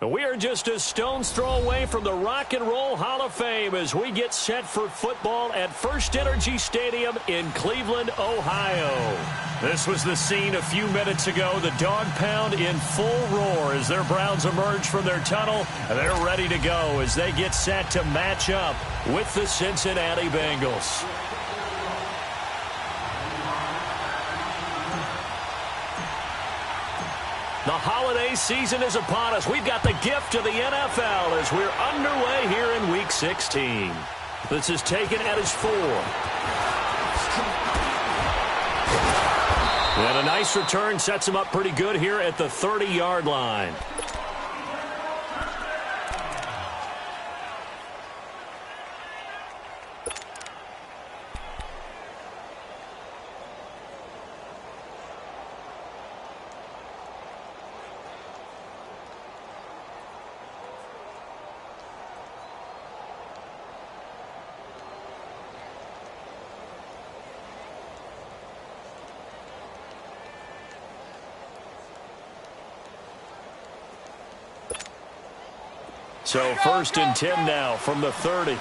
We are just a stone's throw away from the Rock and Roll Hall of Fame as we get set for football at First Energy Stadium in Cleveland, Ohio. This was the scene a few minutes ago. The dog pound in full roar as their Browns emerge from their tunnel. They're ready to go as they get set to match up with the Cincinnati Bengals. The holiday season is upon us. We've got the gift of the NFL as we're underway here in Week 16. This is taken at his 4. And a nice return sets him up pretty good here at the 30-yard line. So 1st and 10 now from the 30.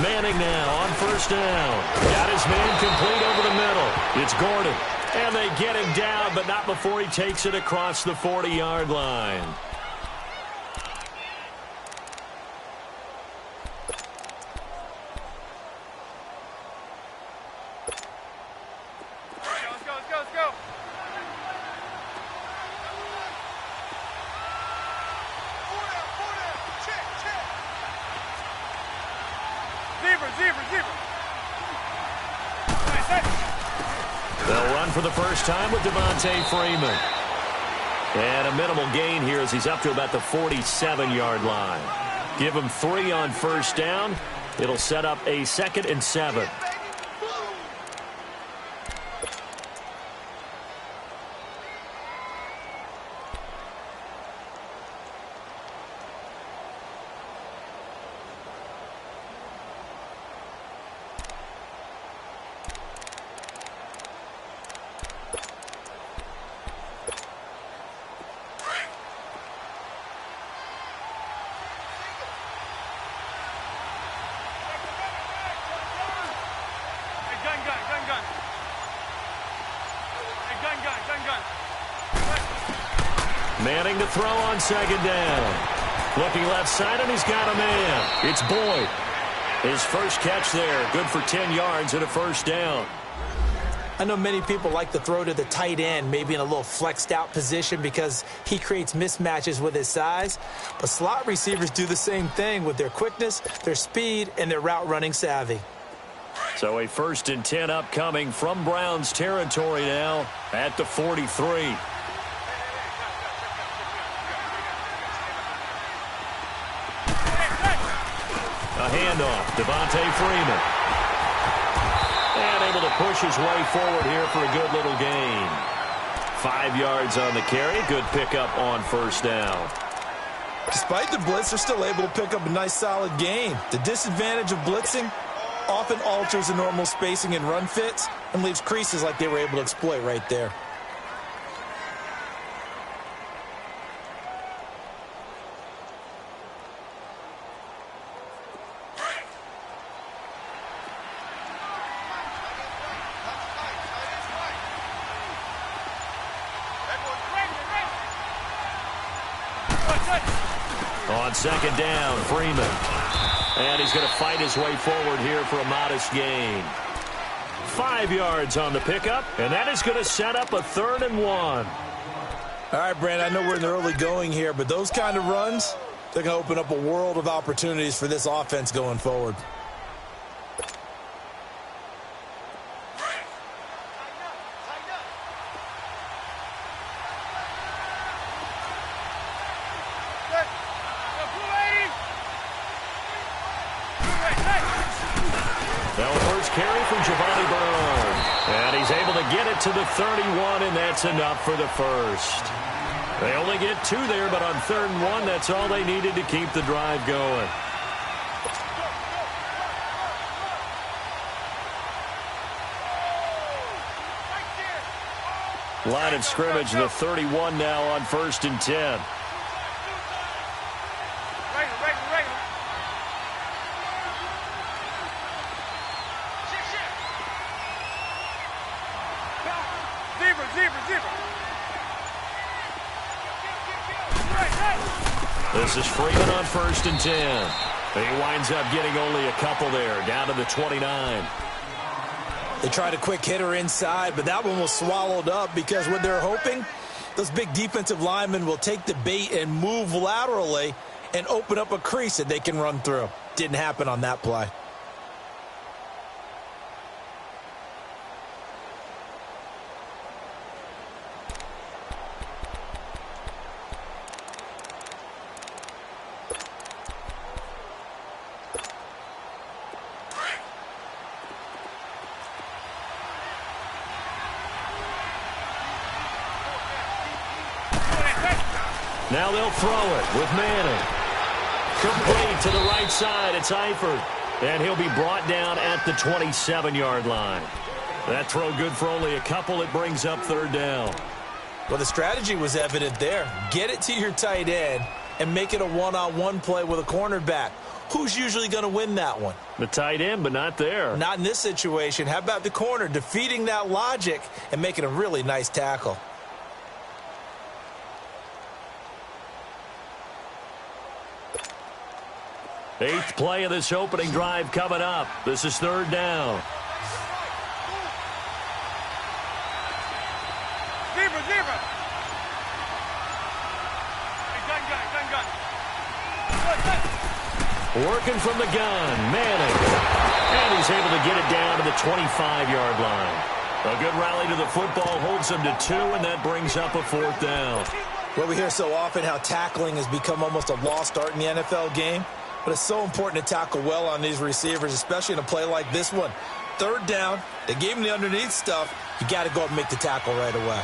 Manning now on 1st down. Got his man complete over the middle. It's Gordon. And they get him down, but not before he takes it across the 40-yard line. They'll run for the first time with Devontae Freeman. And a minimal gain here as he's up to about the 47-yard line. Give him 3 on 1st down. It'll set up a 2nd and 7. Manning to throw on 2nd down. Looking left side, and he's got a man. It's Boyd. His first catch there, good for 10 yards and a 1st down. I know many people like to throw to the tight end, maybe in a little flexed out position because he creates mismatches with his size. But slot receivers do the same thing with their quickness, their speed, and their route running savvy. So a 1st and 10 upcoming from Browns territory now at the 43. A handoff, Devontae Freeman. And able to push his way forward here for a good little gain. 5 yards on the carry. Good pickup on 1st down. Despite the blitz, they're still able to pick up a nice solid gain. The disadvantage of blitzing often alters the normal spacing and run fits and leaves creases like they were able to exploit right there. On 2nd down, Freeman. And he's going to fight his way forward here for a modest gain. 5 yards on the pickup, and that is going to set up a 3rd and 1. All right, Brandon, I know we're in the early going here, but those kind of runs, they're going to open up a world of opportunities for this offense going forward. Get it to the 31, and that's enough for the 1st. They only get 2 there, but on 3rd and 1, that's all they needed to keep the drive going. Line of scrimmage, the 31 now on 1st and 10. This is Freeman on 1st and 10. He winds up getting only a couple there, down to the 29. They tried a quick hitter inside, but that one was swallowed up because what they're hoping, those big defensive linemen will take the bait and move laterally and open up a crease that they can run through. Didn't happen on that play. Now they'll throw it with Manning. Complete to the right side. It's Eifert. And he'll be brought down at the 27-yard line. That throw good for only a couple. It brings up 3rd down. Well, the strategy was evident there. Get it to your tight end and make it a one-on-one play with a cornerback. Who's usually going to win that one? The tight end, but not there. Not in this situation. How about the corner defeating that logic and making a really nice tackle? Eighth play of this opening drive coming up. This is 3rd down. Working from the gun, Manning. And he's able to get it down to the 25-yard line. A good rally to the football holds him to 2, and that brings up a 4th down. Well, we hear so often how tackling has become almost a lost art in the NFL game. But it's so important to tackle well on these receivers, especially in a play like this one. 3rd down, they gave him the underneath stuff. You got to go up and make the tackle right away.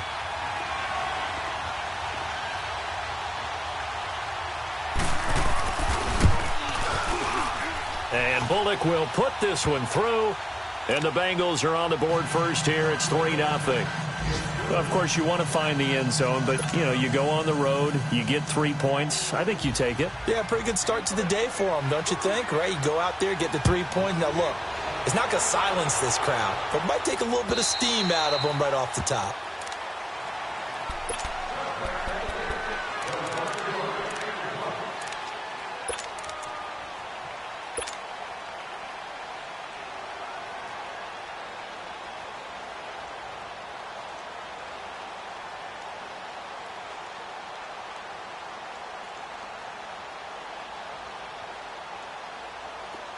And Bullock will put this one through. And the Bengals are on the board first here. It's 3-0. Well, of course, you want to find the end zone, but, you know, you go on the road, you get 3 points. I think you take it. Yeah, pretty good start to the day for them, don't you think? Right? You go out there, get the 3 points. Now, look, it's not going to silence this crowd, but it might take a little bit of steam out of them right off the top.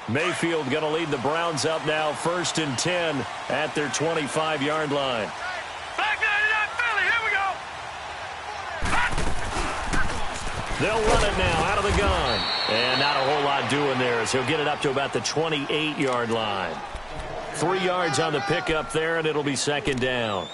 Mayfield going to lead the Browns up now, 1st and 10 at their 25-yard line. They'll run it now out of the gun. And not a whole lot doing there as he'll get it up to about the 28-yard line. 3 yards on the pickup there, and it'll be 2nd down.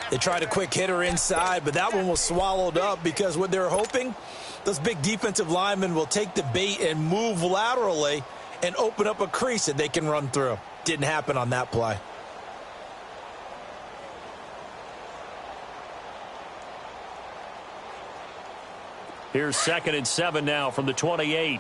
They tried a quick hitter inside, but that one was swallowed up because what they're hoping, those big defensive linemen will take the bait and move laterally and open up a crease that they can run through. Didn't happen on that play. Here's 2nd and 7 now from the 28.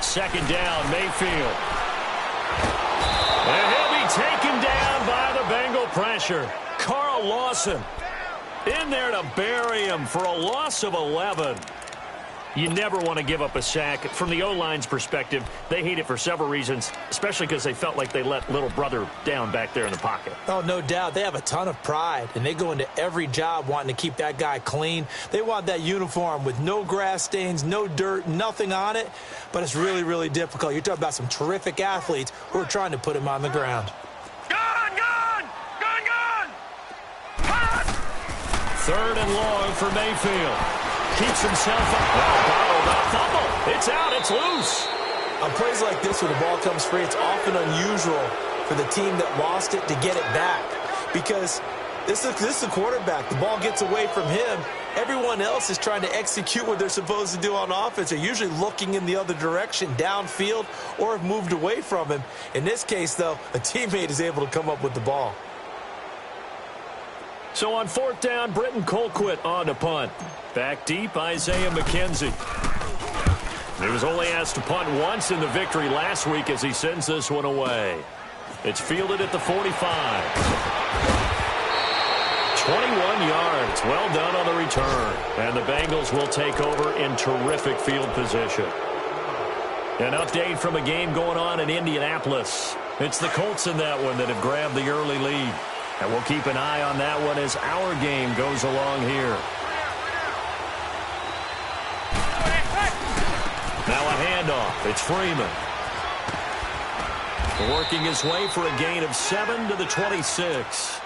Second down, Mayfield. And he'll be taken down by the Bengal pressure. Carl Lawson in there to bury him for a loss of 11. You never want to give up a sack. From the O-line's perspective, they hate it for several reasons, especially because they felt like they let little brother down back there in the pocket. Oh, no doubt. They have a ton of pride, and they go into every job wanting to keep that guy clean. They want that uniform with no grass stains, no dirt, nothing on it, but it's really, really difficult. You're talking about some terrific athletes who are trying to put him on the ground. Third and long for Mayfield. Keeps himself up. Fumble. It's out. It's loose. On plays like this where the ball comes free, it's often unusual for the team that lost it to get it back because This is the quarterback. The ball gets away from him. Everyone else is trying to execute what they're supposed to do on offense. They're usually looking in the other direction, downfield, or have moved away from him. In this case, though, a teammate is able to come up with the ball. So on 4th down, Britton Colquitt on to punt. Back deep, Isaiah McKenzie. He was only asked to punt once in the victory last week as he sends this one away. It's fielded at the 45. 21 yards. Well done on the return. And the Bengals will take over in terrific field position. An update from a game going on in Indianapolis. It's the Colts in that one that have grabbed the early lead. And we'll keep an eye on that one as our game goes along here. Now a handoff. It's Freeman. Working his way for a gain of 7 to the 26.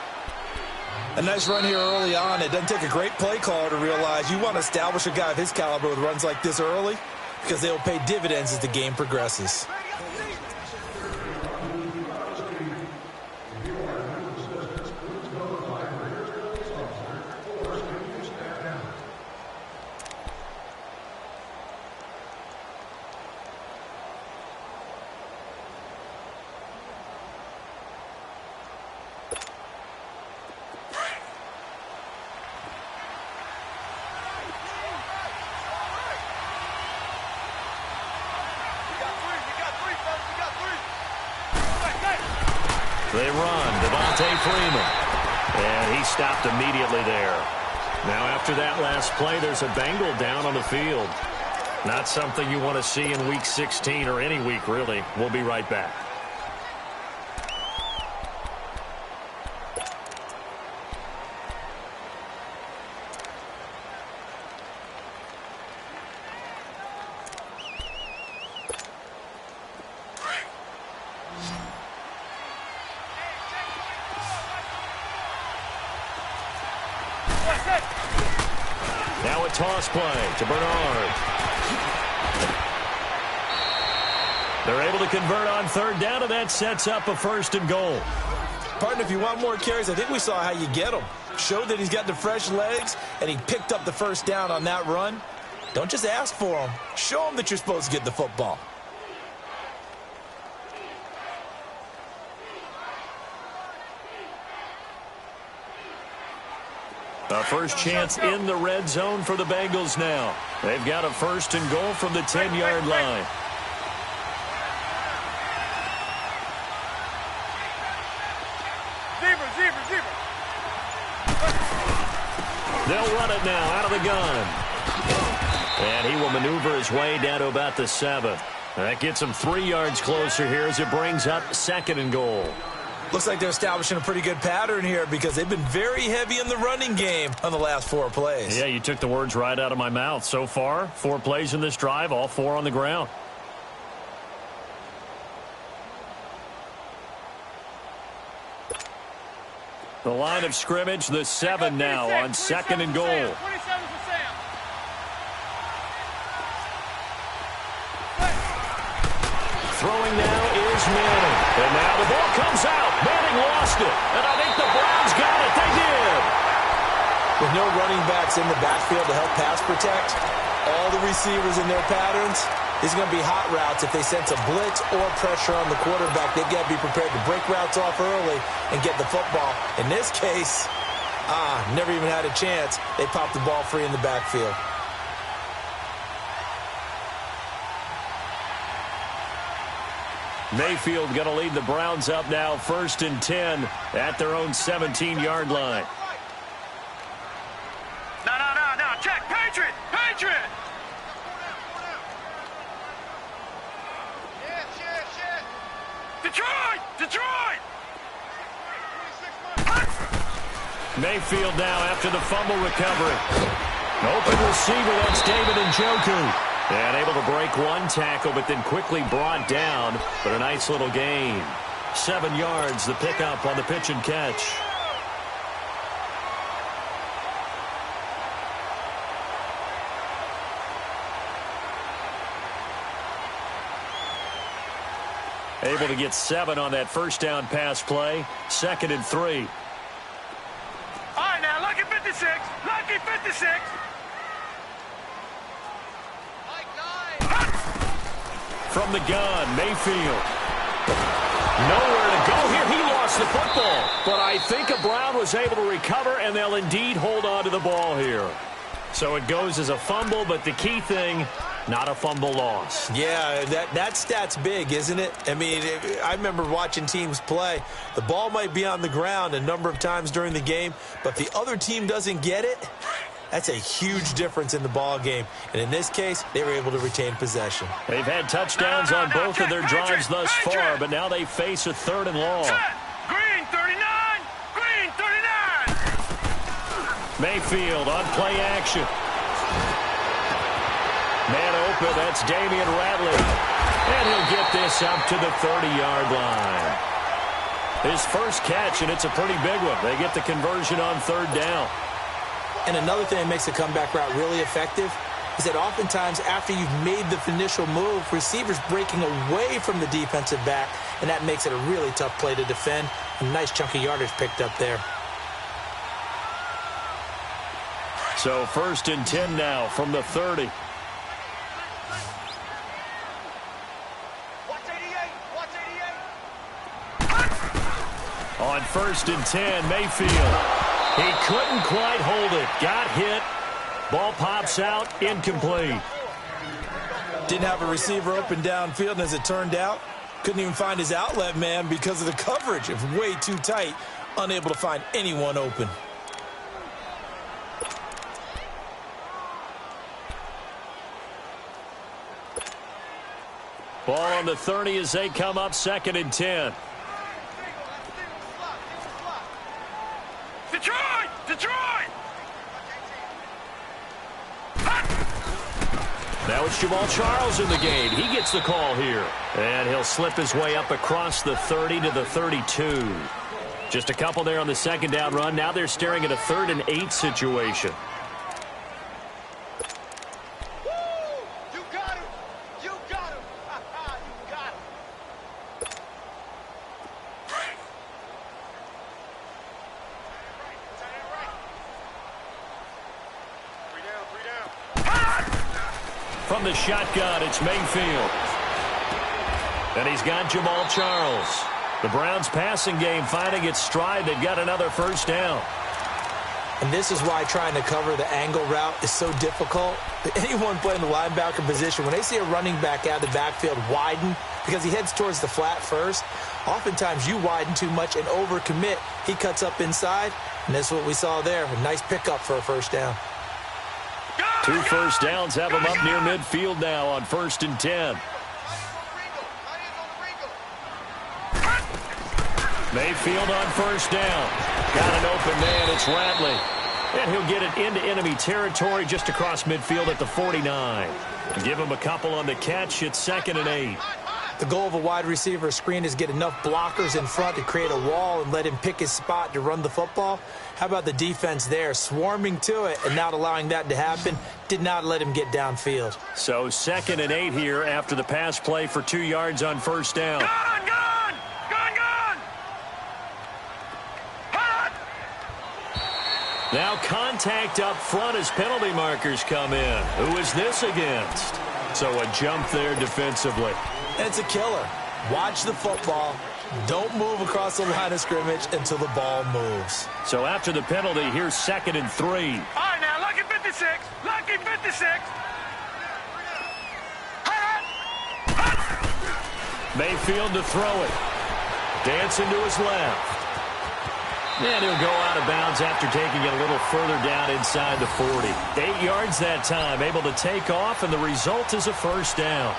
A nice run here early on. It doesn't take a great play caller to realize you want to establish a guy of his caliber with runs like this early because they will pay dividends as the game progresses. They run. Devontae Freeman. And he stopped immediately there. Now after that last play, there's a Bengal down on the field. Not something you want to see in Week 16 or any week, really. We'll be right back. Now a toss play to Bernard. They're able to convert on 3rd down, and that sets up a 1st and goal. Partner, if you want more carries, I think we saw how you get them. Showed that he's got the fresh legs, and he picked up the 1st down on that run. Don't just ask for them. Show them that you're supposed to get the football. A first chance in the red zone for the Bengals now. They've got a 1st and goal from the 10-yard line. Zebra. They'll run it now out of the gun. And he will maneuver his way down to about the 7. That gets him 3 yards closer here as it brings up 2nd and goal. Looks like they're establishing a pretty good pattern here because they've been very heavy in the running game on the last 4 plays. Yeah, you took the words right out of my mouth. So far, 4 plays in this drive, all 4 on the ground. The line of scrimmage, the 7 now on 2nd and goal. Throwing now is Manning. And now the ball comes out. Manning lost it. And I think the Browns got it. They did. With no running backs in the backfield to help pass protect, all the receivers in their patterns, these are going to be hot routes. If they sense a blitz or pressure on the quarterback, they've got to be prepared to break routes off early and get the football. In this case, never even had a chance. They popped the ball free in the backfield. Mayfield going to lead the Browns up now, 1st and 10 at their own 17-yard line. No. Check. Patriot. Detroit. Mayfield now after the fumble recovery. Open receiver, that's David Njoku. And able to break one tackle, but then quickly brought down. But a nice little gain. 7 yards, the pickup on the pitch and catch. Able to get 7 on that 1st down pass play. 2nd and 3. 56. Lucky 56. From the gun, Mayfield. Nowhere to go here. He lost the football. But I think Brown was able to recover, and they'll indeed hold on to the ball here. So it goes as a fumble, but the key thing, not a fumble loss. Yeah, that stat's big, isn't it? I mean, I remember watching teams play. The ball might be on the ground a number of times during the game, but the other team doesn't get it. That's a huge difference in the ball game. And in this case, they were able to retain possession. They've had touchdowns on both of their drives thus far, but now they face a 3rd and long. Green 39. Green 39. Mayfield on play action. Man open, that's Damian Radley. And he'll get this up to the 30-yard line. His first catch, and it's a pretty big one. They get the conversion on 3rd down. And another thing that makes a comeback route really effective is that oftentimes after you've made the initial move, receivers breaking away from the defensive back, and that makes it a really tough play to defend. A nice chunk of yardage picked up there. So 1st and 10 now from the 30. On 1st and 10, Mayfield. He couldn't quite hold it. Got hit. Ball pops out. Incomplete. Didn't have a receiver open downfield, and as it turned out, couldn't even find his outlet man because of the coverage. It was way too tight. Unable to find anyone open. Ball on the 30 as they come up 2nd and 10. Detroit! Detroit! Now it's Jamal Charles in the game. He gets the call here. And he'll slip his way up across the 30 to the 32. Just a couple there on the 2nd down run. Now they're staring at a 3rd and 8 situation. You got him! You got him! You got him! From the shotgun, it's Mayfield. And he's got Jamal Charles. The Browns passing game finding its stride. They've got another 1st down. And this is why trying to cover the angle route is so difficult. Anyone playing the linebacker position, when they see a running back out of the backfield widen because he heads towards the flat first, oftentimes you widen too much and overcommit. He cuts up inside, and that's what we saw there. A nice pickup for a 1st down. 2 first downs have him up near midfield now on 1st and 10. Mayfield on 1st down. Got an open man. It's Radley. And he'll get it into enemy territory just across midfield at the 49. Give him a couple on the catch. It's 2nd and 8. The goal of a wide receiver screen is get enough blockers in front to create a wall and let him pick his spot to run the football. How about the defense there, swarming to it and not allowing that to happen? Did not let him get downfield. So 2nd and 8 here after the pass play for 2 yards on 1st down. Gun! Gun! Gun! Gun! Hot! Now contact up front as penalty markers come in. Who is this against? So a jump there defensively. It's a killer. Watch the football. Don't move across the line of scrimmage until the ball moves. So after the penalty, here's 2nd and 3. All right, now, lucky 56. Lucky 56. Mayfield to throw it. Dancing to his left. And he'll go out of bounds after taking it a little further down inside the 40. 8 yards that time, able to take off, and the result is a 1st down.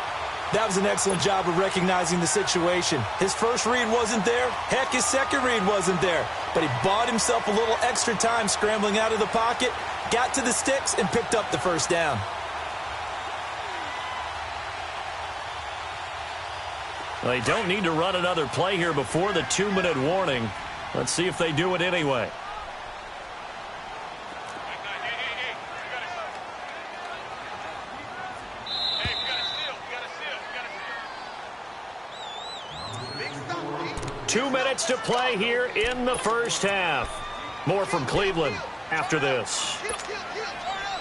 That was an excellent job of recognizing the situation. His first read wasn't there. Heck, his second read wasn't there. But he bought himself a little extra time scrambling out of the pocket, got to the sticks, and picked up the 1st down. Well, they don't need to run another play here before the 2-minute warning. Let's see if they do it anyway. Two minutes to play here in the 1st half. More from Cleveland. after this. Kill, turn up.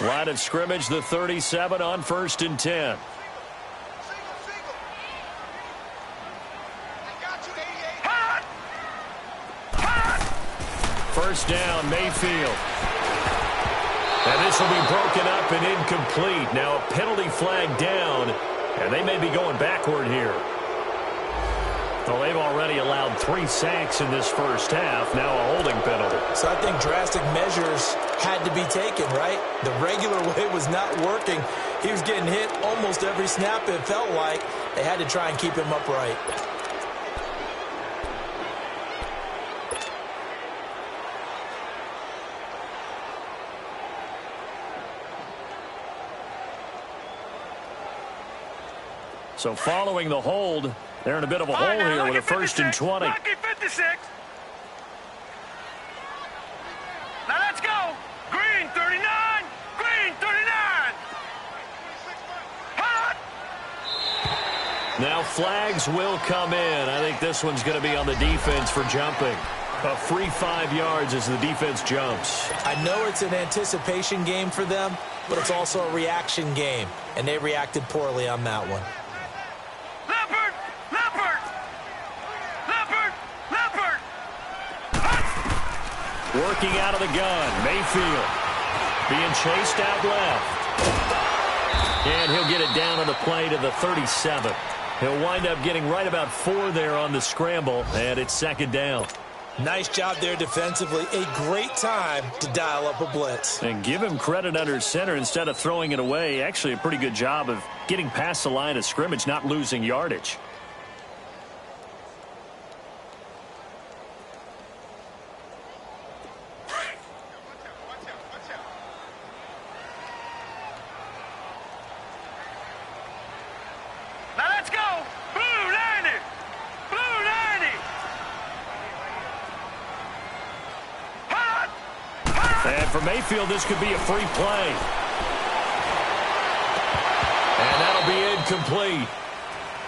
Line of scrimmage, the 37 on 1st and 10. Single. I got you, 88. Hot! First down, Mayfield. And this will be broken up and incomplete. Now a penalty flag down, and they may be going backward here. Well, they've already allowed 3 sacks in this first half. Now a holding penalty. So I think drastic measures had to be taken, right? The regular way was not working. He was getting hit almost every snap, it felt like. They had to try and keep him upright. So following the hold, they're in a bit of a hole here with a 1st and 20. Lucky 56. Now let's go. Green 39. Green 39. Hot. Now flags will come in. I think this one's going to be on the defense for jumping. A free 5 yards as the defense jumps. I know it's an anticipation game for them, but it's also a reaction game, and they reacted poorly on that one. Working out of the gun, Mayfield being chased out left. And he'll get it down on the play to the 37. He'll wind up getting right about 4 there on the scramble, and it's 2nd down. Nice job there defensively. A great time to dial up a blitz. And give him credit under center instead of throwing it away. Actually a pretty good job of getting past the line of scrimmage, not losing yardage. For Mayfield, this could be a free play. And that'll be incomplete.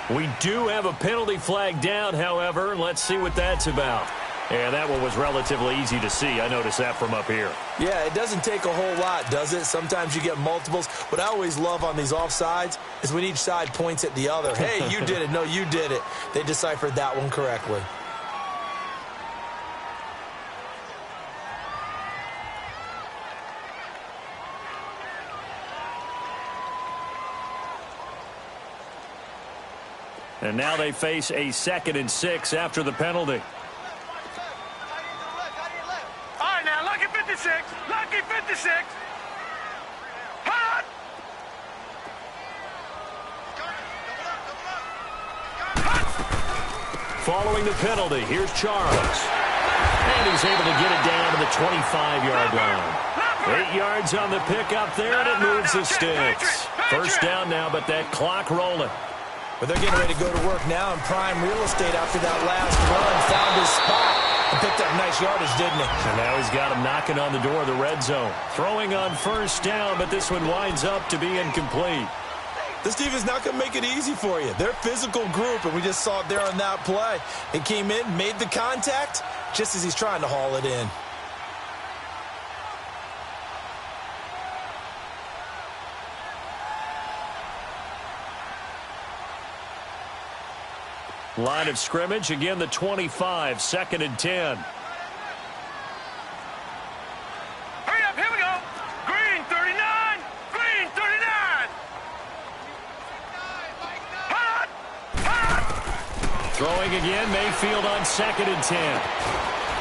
We do have a penalty flag down, however. Let's see what that's about. And that one was relatively easy to see. I noticed that from up here. Yeah, it doesn't take a whole lot, does it? Sometimes you get multiples. What I always love on these offsides is when each side points at the other. Hey, you did it. No, you did it. They deciphered that one correctly. And now they face a 2nd and 6 after the penalty. All right, now, lucky 56. Lucky 56. Hot. Following the penalty, here's Charles. And he's able to get it down to the 25-yard line. 8 yards on the pickup there, and it moves the sticks. First down now, but that clock rolling. But they're getting ready to go to work now in prime real estate after that last run. Found his spot and picked up nice yardage, didn't he? And now he's got him knocking on the door of the red zone. Throwing on first down, but this one winds up to be incomplete. This defense not going to make it easy for you. They're a physical group, and we just saw it there on that play. It came in, made the contact, just as he's trying to haul it in. Line of scrimmage, again the 25, 2nd and 10. Hurry up, here we go. Green 39. Green 39. Hot. Hot. Throwing again, Mayfield on 2nd and 10.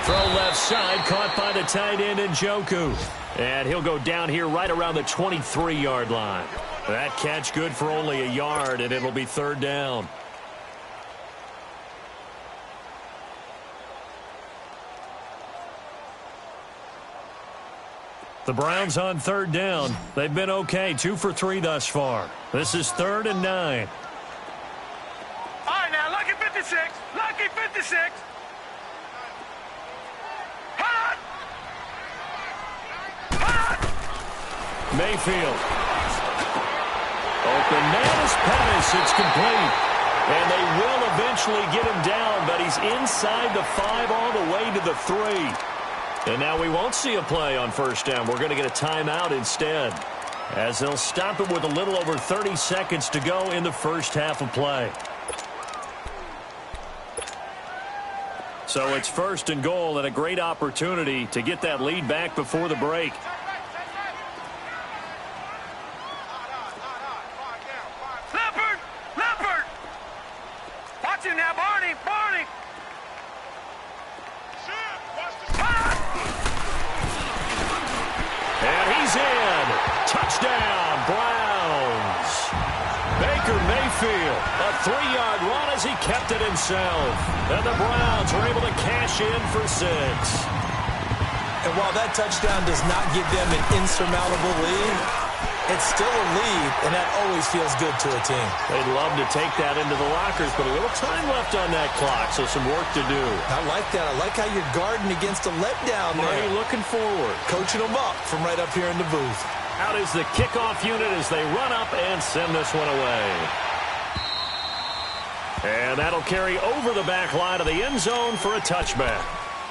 Throw left side, caught by the tight end Njoku. And he'll go down here right around the 23-yard line. That catch good for only a yard, and it'll be 3rd down. The Browns on 3rd down. They've been okay, 2 for 3 thus far. This is 3rd and 9. All right, now, lucky 56. Lucky 56. Hot. Hot. Mayfield. Open man is Pettis. It's complete. And they will eventually get him down, but he's inside the 5 all the way to the 3. And now we won't see a play on first down. We're going to get a timeout instead, as they'll stop it with a little over 30 seconds to go in the first half of play. So it's first and goal, and a great opportunity to get that lead back before the break. Leopard! Watch him now, Barney! And he's in. Touchdown, Browns. Baker Mayfield, a 3-yard run as he kept it himself. And the Browns were able to cash in for 6. And while that touchdown does not give them an insurmountable lead, it's still a lead, and that always feels good to a team. They'd love to take that into the lockers, but a little time left on that clock, so some work to do. I like that. I like how you're guarding against a letdown there. Marty looking forward. Coaching them up from right up here in the booth. Out is the kickoff unit as they run up and send this one away. And that'll carry over the back line of the end zone for a touchback.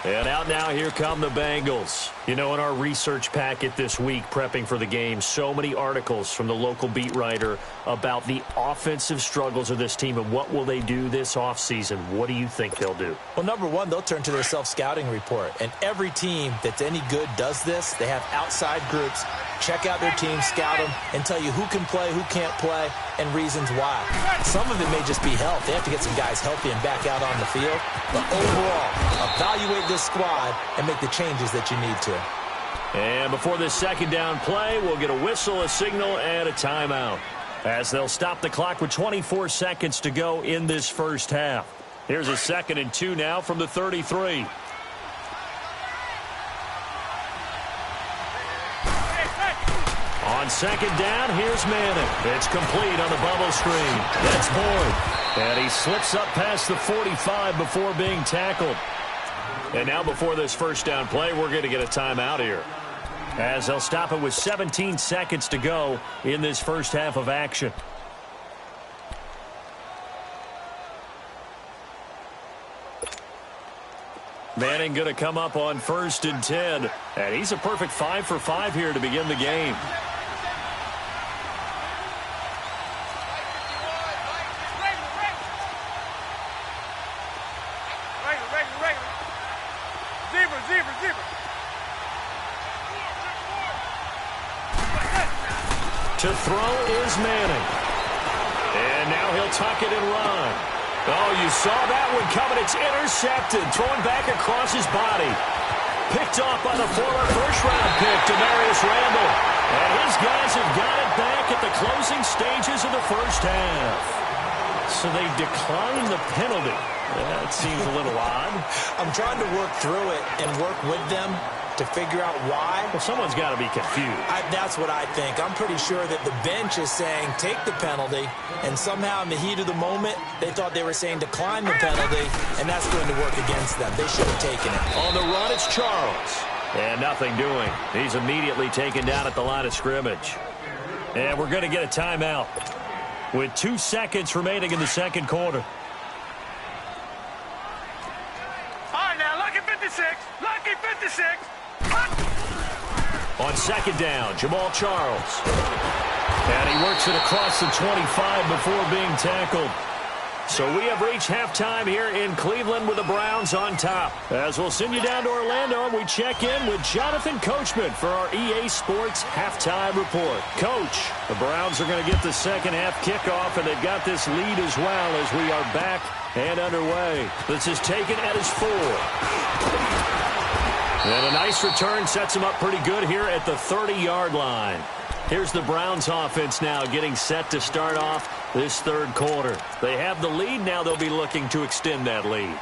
And out now, here come the Bengals. You know, in our research packet this week, prepping for the game, so many articles from the local beat writer about the offensive struggles of this team and what will they do this offseason. What do you think they'll do? Well, number one, they'll turn to their self-scouting report. And every team that's any good does this. They have outside groups. Check out their team, scout them, and tell you who can play, who can't play, and reasons why. Some of it may just be health. They have to get some guys healthy and back out on the field. But overall, evaluate this squad and make the changes that you need to. And before this second down play, we'll get a whistle, a signal, and a timeout, as they'll stop the clock with 24 seconds to go in this first half. Here's a 2nd and 2 now from the 33. On second down, here's Manning. It's complete on the bubble screen. That's Boyd. And he slips up past the 45 before being tackled. And now before this first down play, we're going to get a timeout here, as they'll stop it with 17 seconds to go in this first half of action. Manning going to come up on 1st and 10. And he's a perfect 5 for 5 here to begin the game. Zebra. To throw is Manning. And now he'll tuck it and run. Oh, you saw that one coming. It's intercepted. Throwing back across his body. Picked off by the former first-round pick, Demarius Randall. And his guys have got it back at the closing stages of the first half. So they declined the penalty. That seems a little odd. I'm trying to work through it and work with them to figure out why. Well, someone's got to be confused. That's what I think. I'm pretty sure that the bench is saying take the penalty, and somehow in the heat of the moment, they thought they were saying decline the penalty, and that's going to work against them. They should have taken it. On the run, it's Charles. And nothing doing. He's immediately taken down at the line of scrimmage. And we're going to get a timeout with 2 seconds remaining in the second quarter. All right, now, lucky 56. Lucky 56. On second down, Jamal Charles. And he works it across the 25 before being tackled. So we have reached halftime here in Cleveland with the Browns on top. As we'll send you down to Orlando, and we check in with Jonathan Coachman for our EA Sports Halftime Report. Coach, the Browns are going to get the second half kickoff, and they've got this lead as well as we are back and underway. This is taken at his 4. And a nice return sets him up pretty good here at the 30-yard line. Here's the Browns offense now getting set to start off this third quarter. They have the lead. Now they'll be looking to extend that lead.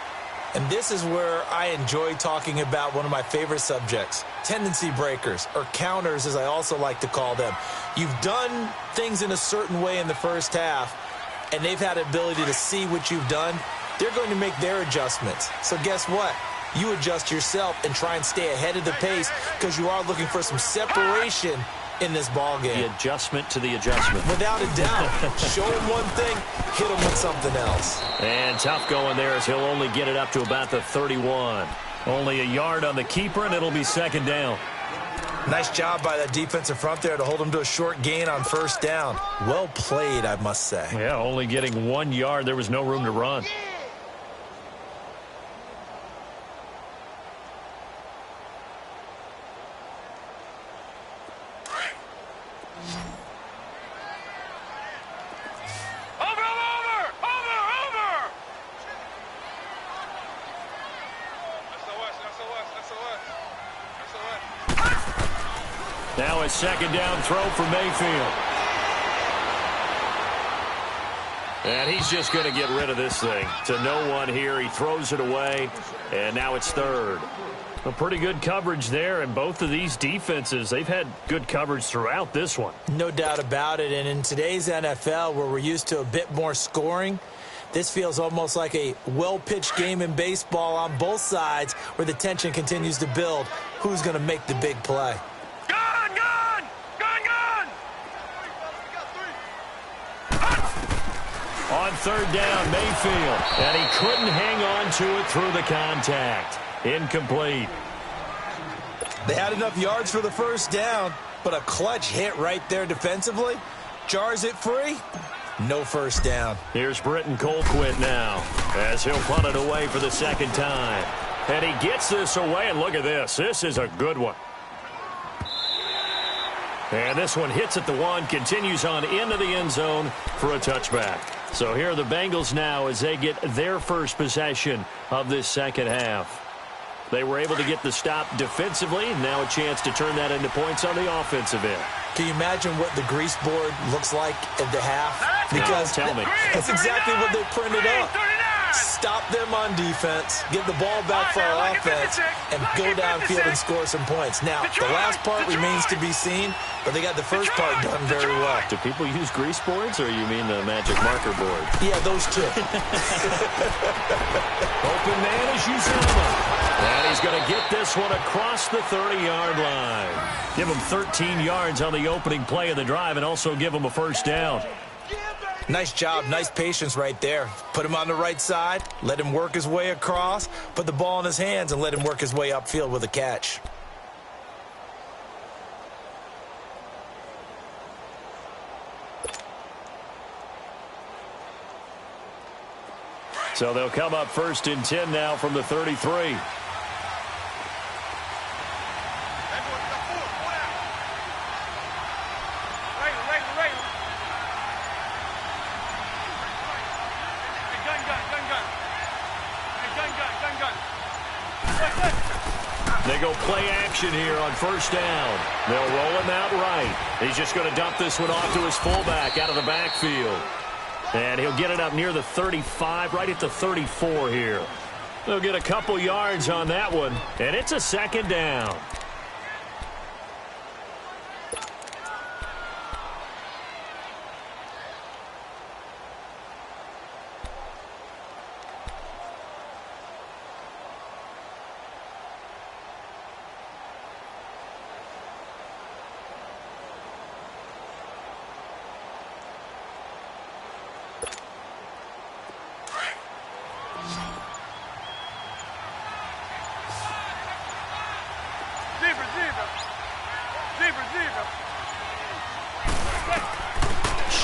And this is where I enjoy talking about one of my favorite subjects, tendency breakers, or counters as I also like to call them. You've done things in a certain way in the first half, and they've had the ability to see what you've done. They're going to make their adjustments. So guess what? You adjust yourself and try and stay ahead of the pace because you are looking for some separation in this ball game. The adjustment to the adjustment. Without a doubt. Show him one thing, hit him with something else. And tough going there as he'll only get it up to about the 31. Only a yard on the keeper, and it'll be second down. Nice job by that defensive front there to hold him to a short gain on first down. Well played, I must say. Yeah, only getting 1 yard. There was no room to run. Now a second down throw for Mayfield. And he's just going to get rid of this thing. To no one here. He throws it away, and now it's third. A pretty good coverage there, and both of these defenses, they've had good coverage throughout this one. No doubt about it, and in today's NFL, where we're used to a bit more scoring, this feels almost like a well-pitched game in baseball on both sides where the tension continues to build. Who's going to make the big play? On third down, Mayfield. And he couldn't hang on to it through the contact. Incomplete. They had enough yards for the first down, but a clutch hit right there defensively. Jars it free. No first down. Here's Britton Colquitt now as he'll punt it away for the second time. And he gets this away, and look at this. This is a good one. And this one hits at the 1, continues on into the end zone for a touchback. So here are the Bengals now as they get their first possession of this second half. They were able to get the stop defensively, and now a chance to turn that into points on the offensive end. Can you imagine what the grease board looks like at the half? Because tell me. that's exactly what they printed up. Stop them on defense, get the ball back for our offense, and go downfield and score some points. Now, the last part remains to be seen, but they got the first part done very well. Do people use grease boards, or you mean the magic marker board? Yeah, those two. Open man is Uzomah. And he's going to get this one across the 30-yard line. Give him 13 yards on the opening play of the drive and also give him a first down. Nice job, nice patience right there. Put him on the right side, let him work his way across, put the ball in his hands, and let him work his way upfield with a catch. So they'll come up first and 10 now from the 33. They go play action here on first down. They'll roll him out right. He's just going to dump this one off to his fullback out of the backfield. And he'll get it up near the 35, right at the 34 here. They'll get a couple yards on that one, and it's a second down.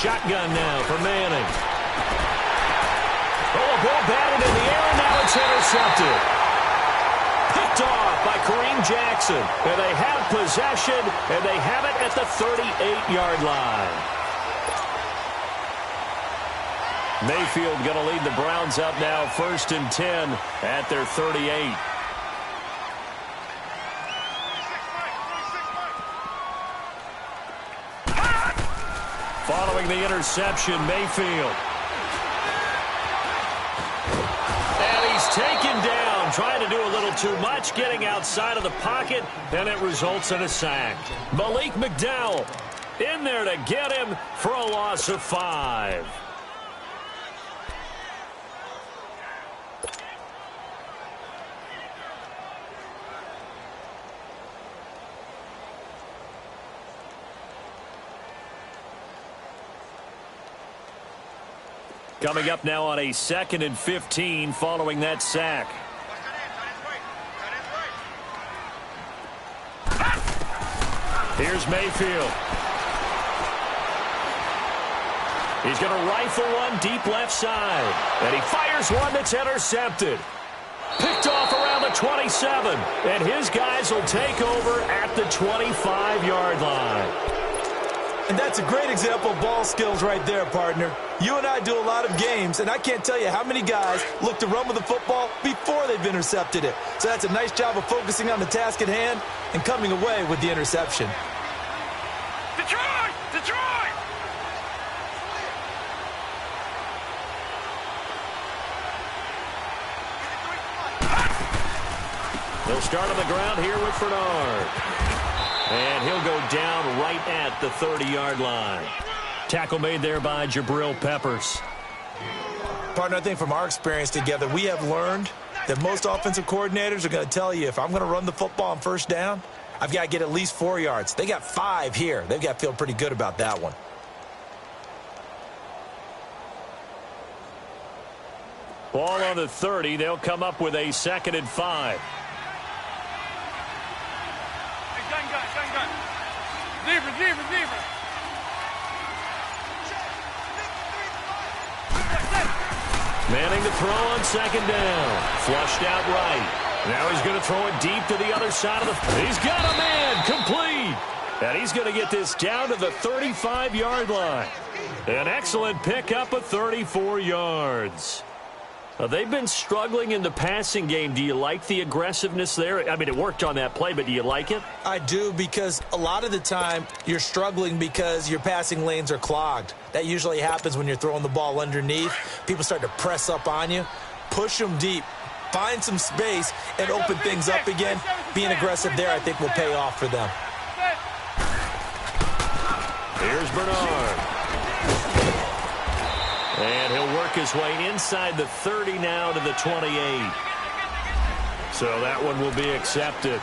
Shotgun now for Manning. Oh, a ball batted in the air, and now it's intercepted. Picked off by Kareem Jackson. And they have possession, and they have it at the 38-yard line. Mayfield going to lead the Browns up now, first and 10 at their 38. Following the interception, Mayfield. And he's taken down, trying to do a little too much, getting outside of the pocket, and it results in a sack. Malik McDowell in there to get him for a loss of 5. Coming up now on a 2nd and 15 following that sack. Here's Mayfield. He's going to rifle one deep left side. And he fires one that's intercepted. Picked off around the 27. And his guys will take over at the 25-yard line. And that's a great example of ball skills right there, partner. You and I do a lot of games, and I can't tell you how many guys look to run with the football before they've intercepted it. So that's a nice job of focusing on the task at hand and coming away with the interception. Detroit! Detroit! They'll start on the ground here with Bernard. And he'll go down right at the 30-yard line. Tackle made there by Jabril Peppers. Partner, I think from our experience together, we have learned that most offensive coordinators are going to tell you, if I'm going to run the football on first down, I've got to get at least 4 yards. They got 5 here. They've got to feel pretty good about that one. Ball on the 30. They'll come up with a 2nd and 5. Gun. Zebra. Manning to throw on 2nd down. Flushed out right. Now he's going to throw it deep to the other side of the... He's got a man. Complete. And he's going to get this down to the 35-yard line. An excellent pickup of 34 yards. They've been struggling in the passing game. Do you like the aggressiveness there? I mean, it worked on that play, but do you like it? I do, because a lot of the time you're struggling because your passing lanes are clogged. That usually happens when you're throwing the ball underneath. People start to press up on you. Push them deep. Find some space and open things up again. Being aggressive there, I think, will pay off for them. Here's Bernard. And he'll work his way inside the 30 now to the 28. So that one will be accepted.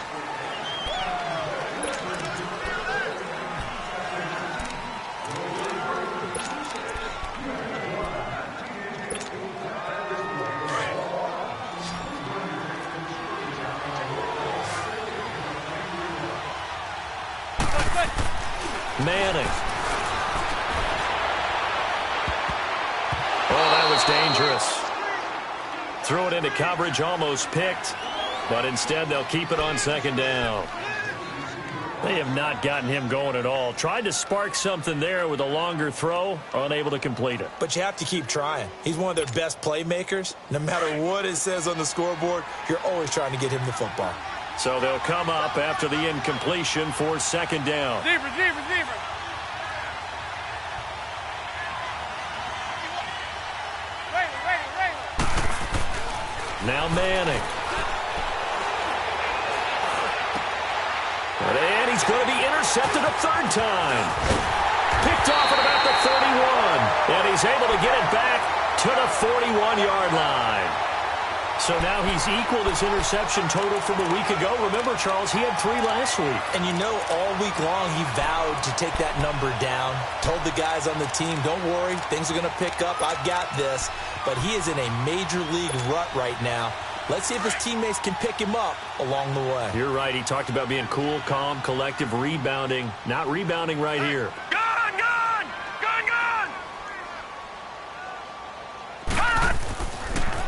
Manning. Oh, that was dangerous. Throw it into coverage, almost picked. But instead, they'll keep it on 2nd down. They have not gotten him going at all. Tried to spark something there with a longer throw, unable to complete it. But you have to keep trying. He's one of their best playmakers. No matter what it says on the scoreboard, you're always trying to get him the football. So they'll come up after the incompletion for 2nd down. Zebra. Now Manning. And he's going to be intercepted a 3rd time. Picked off at about the 31. And he's able to get it back to the 41-yard line. So now he's equaled his interception total from a week ago. Remember, Charles, he had 3 last week. And you know, all week long he vowed to take that number down. Told the guys on the team, don't worry, things are going to pick up. I've got this. But he is in a major league rut right now. Let's see if his teammates can pick him up along the way. You're right. He talked about being cool, calm, collective, rebounding. Not rebounding right here. Gun!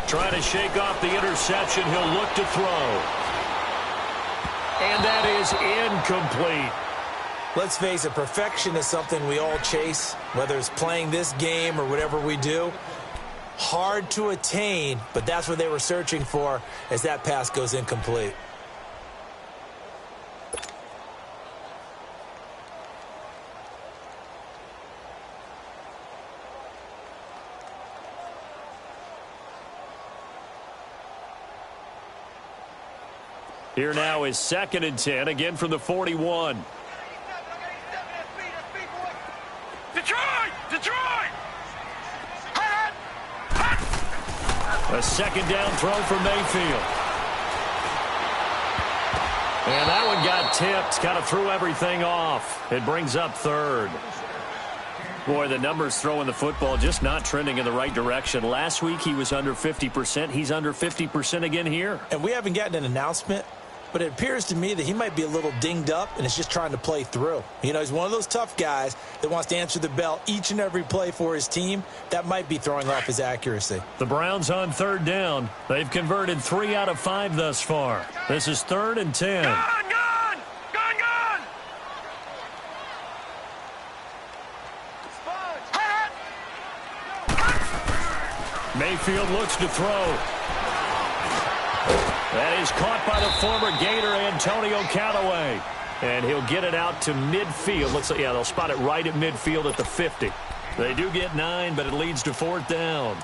Trying to shake off the interception. He'll look to throw. And that is incomplete. Let's face it, perfection is something we all chase, whether it's playing this game or whatever we do. Hard to attain, but that's what they were searching for as that pass goes incomplete. Here now is 2nd and 10, again from the 41. Detroit! A 2nd down throw for Mayfield. And that one got tipped, kind of threw everything off. It brings up 3rd. Boy, the numbers throwing the football just not trending in the right direction. Last week he was under 50%. He's under 50% again here. And we haven't gotten an announcement, but it appears to me that he might be a little dinged up and is just trying to play through. You know, he's one of those tough guys that wants to answer the bell each and every play for his team. That might be throwing off his accuracy. The Browns on third down. They've converted 3 out of 5 thus far. This is 3rd and 10. Gone! Mayfield looks to throw. That is caught by the former Gator, Antonio Callaway. And he'll get it out to midfield. Looks like, yeah, they'll spot it right at midfield at the 50. They do get 9, but it leads to 4th down.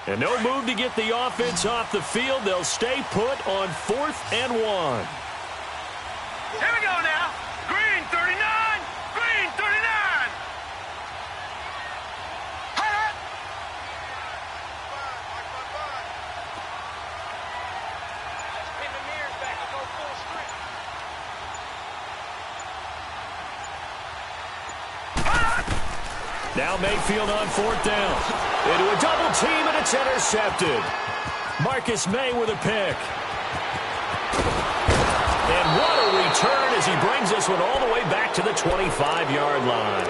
And no move to get the offense off the field. They'll stay put on 4th and 1. Here we go now. Green 39. Green 39. Pin the mirrors back and go full strength. Now Mayfield on 4th down. Into a double team, and it's intercepted. Marcus May with a pick. And what a return as he brings this one all the way back to the 25-yard line.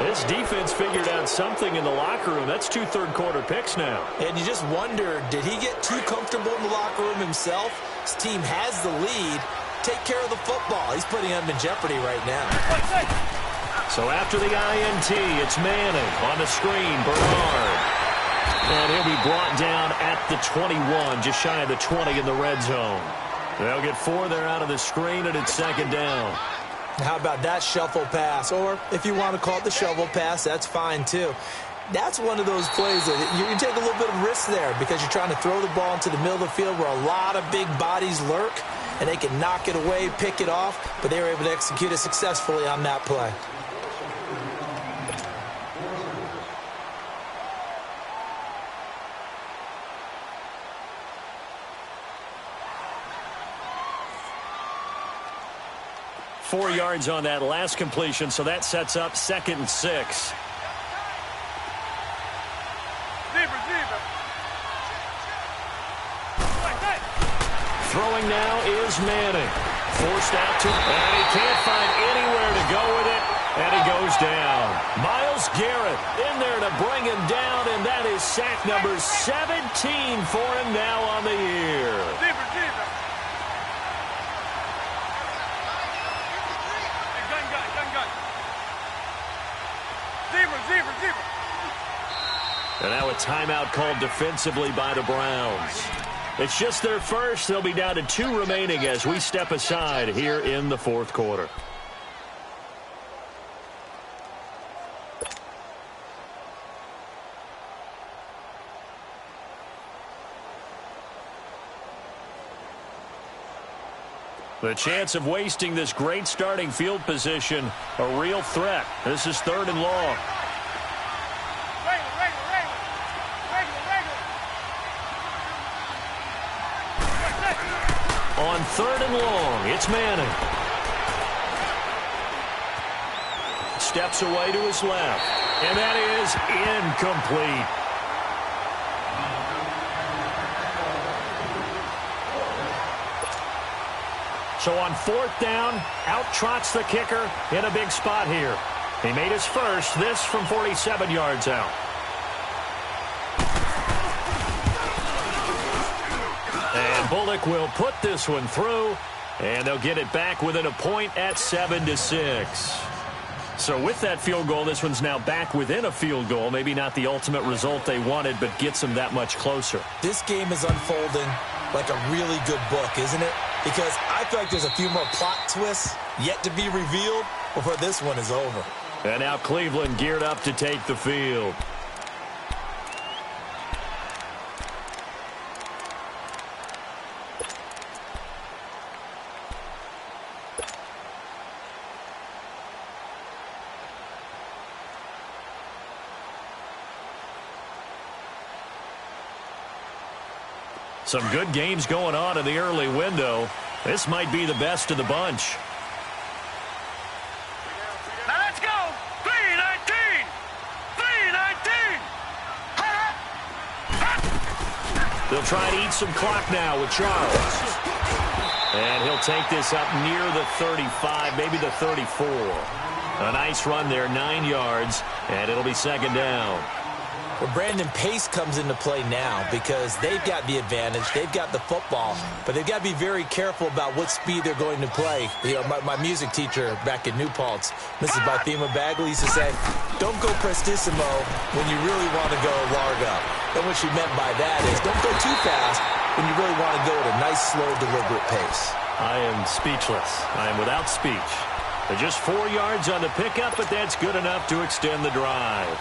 This defense figured out something in the locker room. That's 2 third-quarter picks now. And you just wonder, did he get too comfortable in the locker room himself? His team has the lead. Take care of the football. He's putting them in jeopardy right now. So after the INT, it's Manning on the screen, Bernard. And he'll be brought down at the 21, just shy of the 20 in the red zone. They'll get 4 there out of the screen, and it's 2nd down. How about that shuffle pass? Or if you want to call it the shovel pass, that's fine too. That's one of those plays that you can take a little bit of risk there because you're trying to throw the ball into the middle of the field where a lot of big bodies lurk, and they can knock it away, pick it off, but they were able to execute it successfully on that play. Four yards on that last completion, so that sets up 2nd and 6. Throwing now is Manning. Forced out to, and he can't find anywhere to go with it, and he goes down. Myles Garrett in there to bring him down, and that is sack number 17 for him now on the year. And now a timeout called defensively by the Browns. It's just their first. They'll be down to 2 remaining as we step aside here in the 4th quarter. The chance of wasting this great starting field position, a real threat. This is 3rd and long. On 3rd and long, it's Manning. Steps away to his left, and that is incomplete. So on 4th down, out trots the kicker in a big spot here. He made his first, this from 47 yards out. And Bullock will put this one through, and they'll get it back within a point at 7-6. So with that field goal, this one's now back within a field goal. Maybe not the ultimate result they wanted, but gets them that much closer. This game is unfolding like a really good book, isn't it? Because I feel like there's a few more plot twists yet to be revealed before this one is over. And now Cleveland geared up to take the field. Some good games going on in the early window. This might be the best of the bunch. Now let's go. 319. 319. They'll try to eat some clock now with Charles. And he'll take this up near the 35, maybe the 34. A nice run there, 9 yards, and it'll be second down. Well, Brandon, pace comes into play now because they've got the advantage. They've got the football, but they've got to be very careful about what speed they're going to play. You know, my music teacher back in New Paltz, Mrs. Bythema Bagley, used to say, don't go prestissimo when you really want to go largo. And what she meant by that is don't go too fast when you really want to go at a nice, slow, deliberate pace. I am speechless. I am without speech. They're just 4 yards on the pickup, but that's good enough to extend the drive.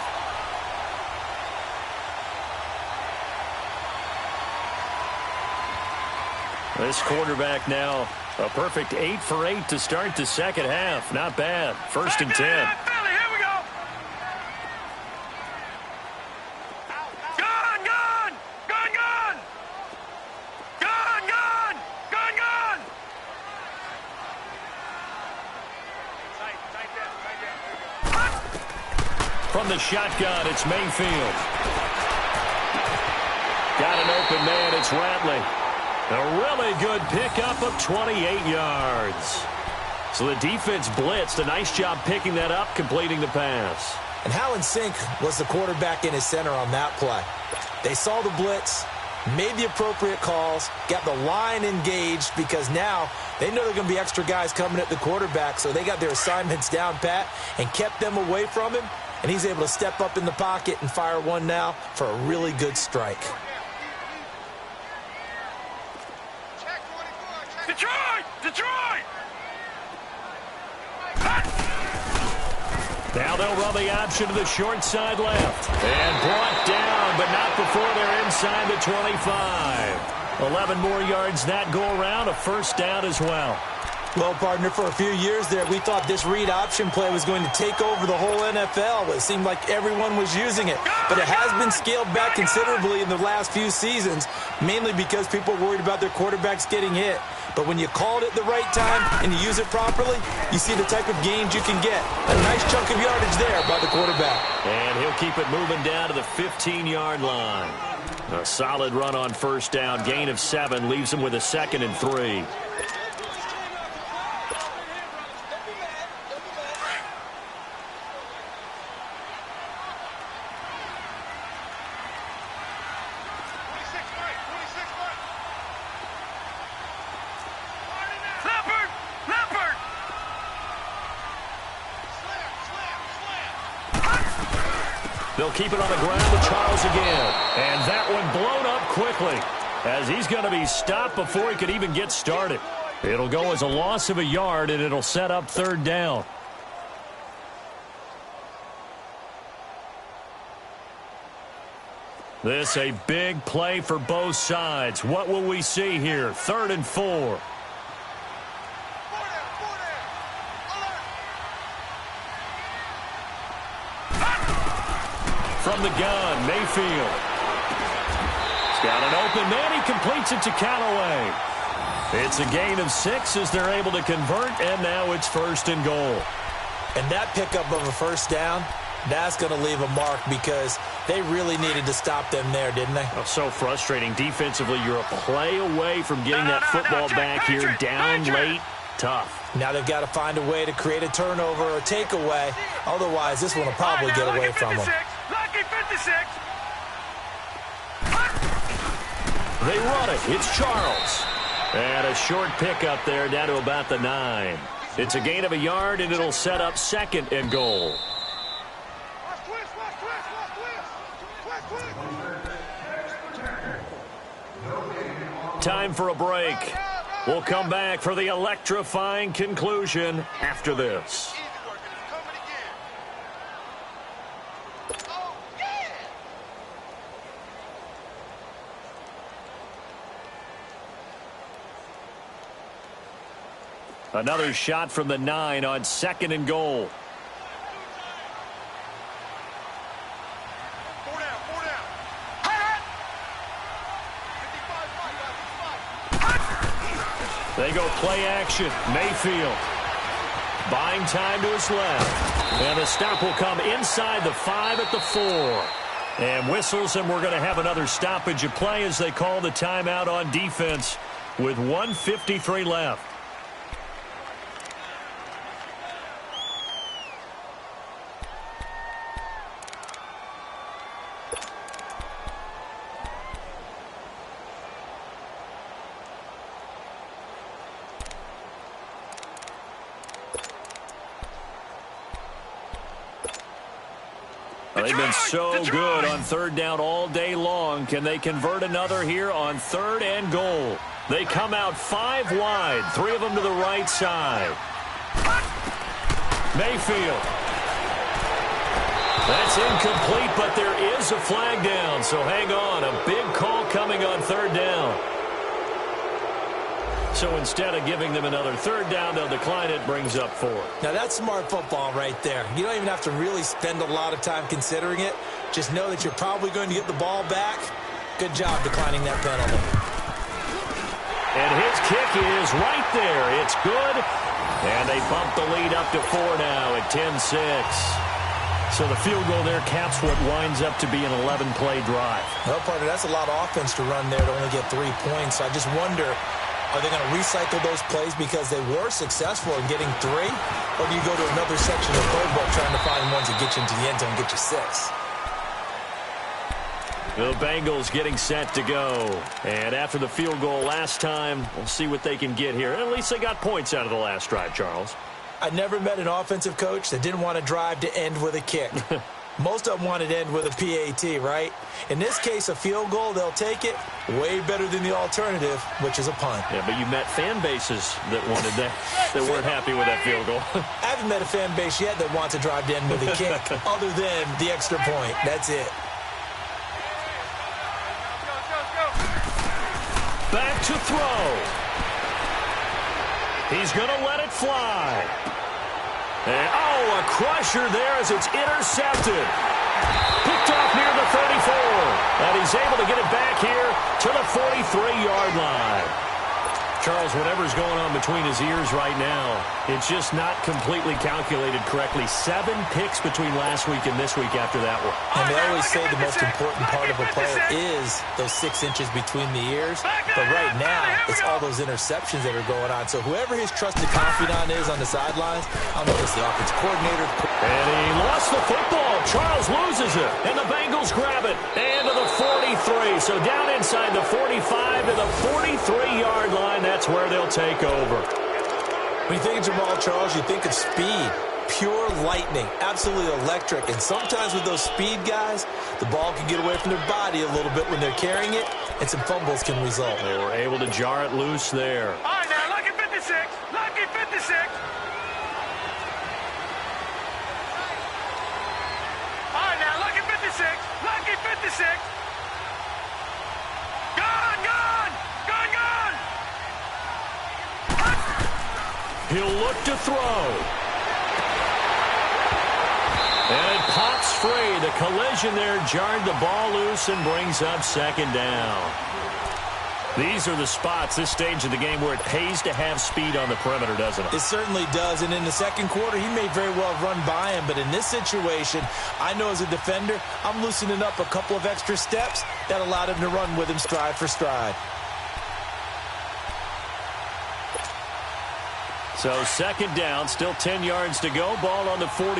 This quarterback now, a perfect 8 for 8 to start the second half. Not bad. First and 10. Here we go. Gun, gun. Gun, gun. Gun, gun. Gun, gun. From the shotgun, it's Mayfield. Got an open man, it's Ratley. A really good pickup of 28 yards. So the defense blitzed. A nice job picking that up, completing the pass. And how in sync was the quarterback and his center on that play? They saw the blitz, made the appropriate calls, got the line engaged because now they know there are going to be extra guys coming at the quarterback, so they got their assignments down pat and kept them away from him, and he's able to step up in the pocket and fire one now for a really good strike. Detroit! Detroit! Now they'll run the option to the short side left. And brought down, but not before they're inside the 25. 11 more yards that go around, a first down as well. Well, partner, for a few years there, we thought this read option play was going to take over the whole NFL. It seemed like everyone was using it. But it has been scaled back considerably in the last few seasons, mainly because people are worried about their quarterbacks getting hit. But when you call it at the right time and you use it properly, you see the type of gains you can get. A nice chunk of yardage there by the quarterback. And he'll keep it moving down to the 15-yard line. A solid run on first down. Gain of 7 leaves him with a 2nd and 3. They'll keep it on the ground with Charles again. And that one blown up quickly as he's going to be stopped before he could even get started. It'll go as a loss of a yard, and it'll set up third down. This a big play for both sides. What will we see here? 3rd and 4. From the gun, Mayfield. He's got an open man. He completes it to Callaway. It's a gain of 6 as they're able to convert, and now it's 1st and goal. And that pickup of a first down, that's going to leave a mark because they really needed to stop them there, didn't they? Oh, so frustrating. Defensively, you're a play away from getting that football back here. Down late, tough. Now they've got to find a way to create a turnover or takeaway. Otherwise, this one will probably get away from them. Lucky 56. They run it. It's Charles. And a short pickup there down to about the 9. It's a gain of a yard, and it'll set up 2nd and goal. Time for a break. We'll come back for the electrifying conclusion after this. Another shot from the 9 on 2nd and goal. They go play action. Mayfield buying time to his left. And the stop will come inside the 5 at the 4. And whistles, and we're going to have another stoppage of play as they call the timeout on defense with 1:53 left. They've been so good on third down all day long. Can they convert another here on 3rd and goal? They come out 5 wide, 3 of them to the right side. Mayfield. That's incomplete, but there is a flag down, so hang on. A big call coming on 3rd down. So instead of giving them another 3rd down, they'll decline it, brings up 4. Now, that's smart football right there. You don't even have to really spend a lot of time considering it. Just know that you're probably going to get the ball back. Good job declining that penalty. And his kick is right there. It's good. And they bump the lead up to 4 now at 10-6. So the field goal there caps what winds up to be an 11-play drive. Well, partner, that's a lot of offense to run there to only get 3 points. So I just wonder, are they going to recycle those plays because they were successful in getting 3? Or do you go to another section of the playbook trying to find ones that get you into the end zone and get you 6? The Bengals getting set to go. And after the field goal last time, we'll see what they can get here. At least they got points out of the last drive, Charles. I never met an offensive coach that didn't want to drive to end with a kick. Most of them wanted to end with a PAT, right? In this case, a field goal, they'll take it. Way better than the alternative, which is a punt. Yeah, but you met fan bases that wanted that, that weren't happy with that field goal. I haven't met a fan base yet that wants to drive to end with a kick, other than the extra point. That's it. Back to throw. He's going to let it fly. And, a crusher there as it's intercepted. Picked off near the 34. And he's able to get it back here to the 43-yard line. Charles, whatever's going on between his ears right now, it's just not completely calculated correctly. 7 picks between last week and this week after that one. And they always say the most important part of a player is those 6 inches between the ears. But right now, it's all those interceptions that are going on. So whoever his trusted confidant is on the sidelines, I don't know if it's the offensive coordinator. And he lost the football. Charles loses it. And the Bengals grab it. And to the 43. So down inside the 45 to the 43-yard line. That's where they'll take over. When you think of Jamal Charles, you think of speed. Pure lightning. Absolutely electric. And sometimes with those speed guys, the ball can get away from their body a little bit when they're carrying it, and some fumbles can result. They were able to jar it loose there. All right, now, lucky 56. Lucky 56. All right, now, lucky 56. Lucky 56. He'll look to throw. And it pops free. The collision there jarred the ball loose and brings up 2nd down. These are the spots, this stage of the game, where it pays to have speed on the perimeter, doesn't it? It certainly does. And in the second quarter, he may very well run by him. But in this situation, I know as a defender, I'm loosening up a couple of extra steps that allowed him to run with him stride for stride. So 2nd down, still 10 yards to go. Ball on the 43.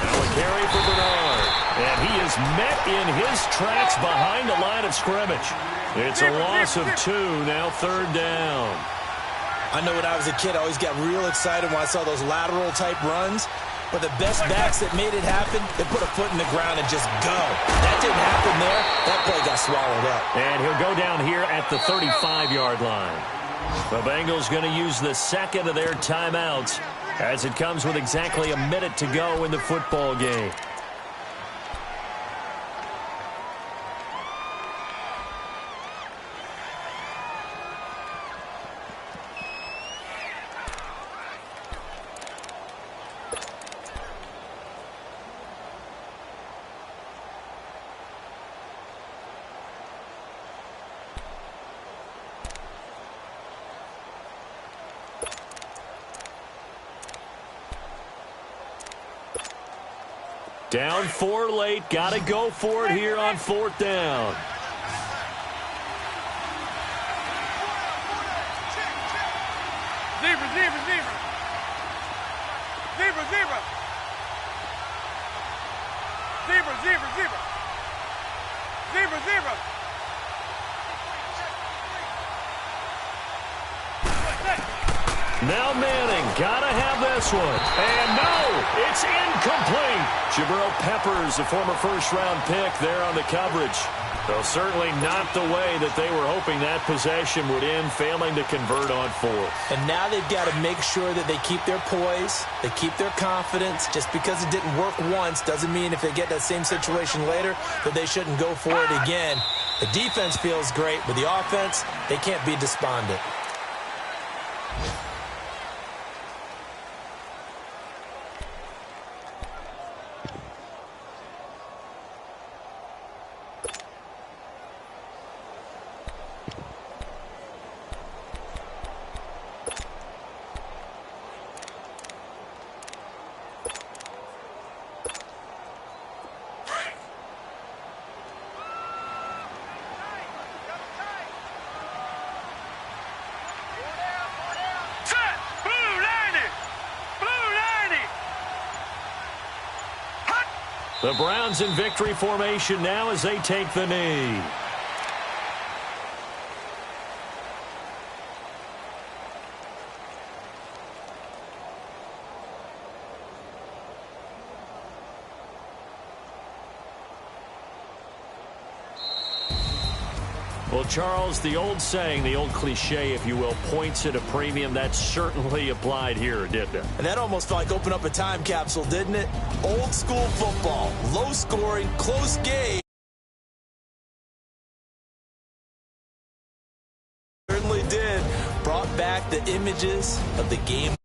Now a carry for Bernard. And he is met in his tracks behind the line of scrimmage. It's a loss of 2, now 3rd down. I know when I was a kid, I always got real excited when I saw those lateral-type runs. But the best backs that made it happen, they put a foot in the ground and just go. That didn't happen there. That play got swallowed up. And he'll go down here at the 35-yard line. The Bengals going to use the 2nd of their timeouts as it comes with exactly a minute to go in the football game. Down 4 late. Got to go for it here on 4th down. Zebra, zebra, zebra. Zebra, zebra. Zebra, zebra, zebra. Zebra, zebra. Now Manning, gotta have this one. And no, it's incomplete. Jabril Peppers, a former first-round pick there on the coverage. Though certainly not the way that they were hoping that possession would end, failing to convert on 4th. And now they've got to make sure that they keep their poise, they keep their confidence. Just because it didn't work once doesn't mean if they get that same situation later that they shouldn't go for it again. The defense feels great, but the offense, they can't be despondent. The Browns in victory formation now as they take the knee. Well, Charles, the old saying, the old cliche, if you will, points at a premium, that certainly applied here, didn't it? And that almost like opened up a time capsule, didn't it? Old school football, low scoring, close game. Certainly did. Brought back the images of the game.